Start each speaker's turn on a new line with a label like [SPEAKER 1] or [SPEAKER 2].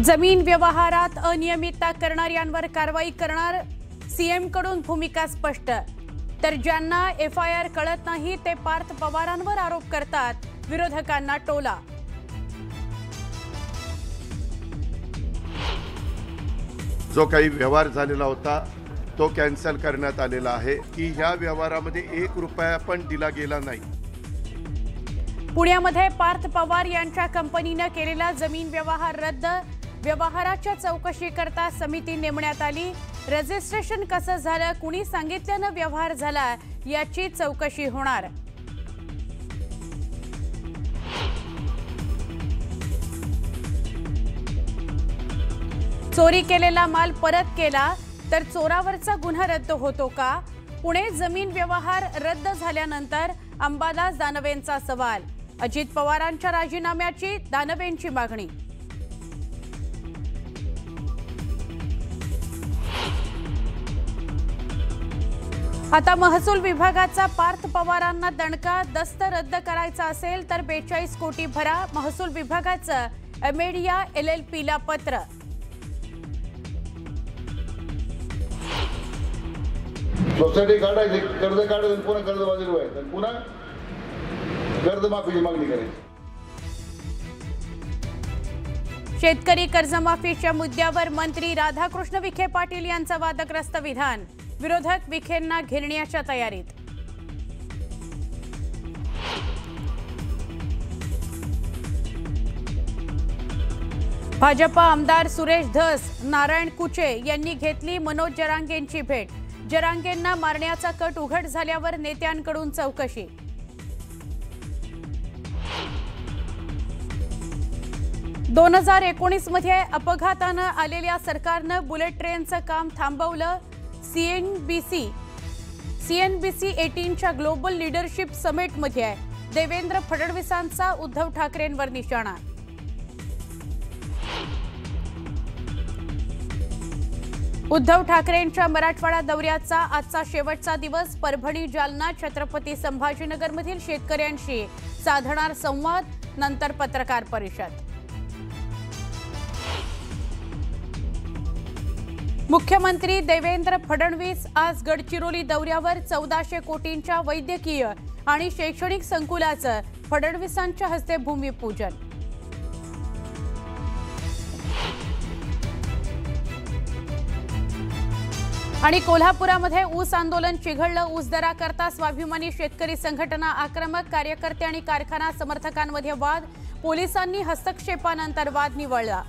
[SPEAKER 1] जमीन व्यवहारात अनियमितता करणाऱ्यांवर कारवाई करणार, सीएम कडून भूमिका स्पष्ट। तर ज्यांना एफआयआर कळत नाही ते पार्थ पवारांवर आरोप करतात, विरोधकांना टोला।
[SPEAKER 2] जो काही व्यवहार झालेला होता तो कॅन्सल करण्यात आलेला आहे की ह्या व्यवहारामध्ये 1 रुपया पण दिला गेला नाही।
[SPEAKER 1] पुण्यामध्ये पार्थ पवार यांच्या कंपनीने केलेला जमीन व्यवहार रद्द, व्यवहाराच्या चौकशी करता समिती नेमण्यात आली। रजिस्ट्रेशन कसं झालं, कुणी सांगितल्यानं व्यवहार झाला याची चौकशी होणार। चोरी केलेला माल परत केला तर चोरावरचा गुन्हा रद्द होतो का? पुणे जमीन व्यवहार रद्द झाल्यानंतर अंबादास दानवेंचा सवाल, अजित पवारांच्या राजीनाम्याची दानवेंची मागणी। आता महसूल विभागाचा पार्थ पवारांना दणका, दस्त रद्द करायचा असेल तर 42 कोटी भरा, महसूल विभागाचं एमेडिया LLPला पत्र।
[SPEAKER 3] सोसायटी काढायची, कर्ज काढायचं, पुन्हा कर्जबाजारी व्हायचं, पुन्हा कर्जमाफीची मागणी करायची।
[SPEAKER 1] शेतकरी कर्जमाफीच्या मुद्द्यावर मंत्री राधाकृष्ण विखे पाटील यांचं वादग्रस्त विधान, विरोधक विखेंना घेरण्याच्या तयारीत। भाजपा आमदार सुरेश धस, नारायण कुचे यांनी घेतली मनोज जरांगेंची भेट, जरांगेंना मारण्याचा कट उघड झाल्यावर नेत्यांकडून चौकशी। दोन 2019 मध्ये अपघातानं आलेल्या सरकारनं बुलेट ट्रेनचं काम थांबवलं। CNBC 18च्या ग्लोबल लीडरशिप समिटमध्ये देवेंद्र फडणवीसांचा उद्धव ठाकरेंवर निशाणा। उद्धव ठाकरेंच्या मराठवाडा दौऱ्याचा आजचा शेवटचा दिवस, परभणी, जालना, छत्रपती संभाजीनगरमधील शेतकऱ्यांशी साधणार संवाद, नंतर पत्रकार परिषद। मुख्यमंत्री देवेंद्र फडणवीस आज गडचिरोली दौऱ्यावर, 1400 कोटींच्या वैद्यकीय आणि शैक्षणिक संकुलाचं फडणवीसांच्या हस्ते भूमिपूजन। आणि कोल्हापुरामध्ये ऊस आंदोलन चिघळलं, ऊस दराकरता स्वाभिमानी शेतकरी संघटना आक्रमक, कार्यकर्ते आणि कारखाना समर्थकांमध्ये वाद, पोलिसांनी हस्तक्षेपानंतर वाद निवळला।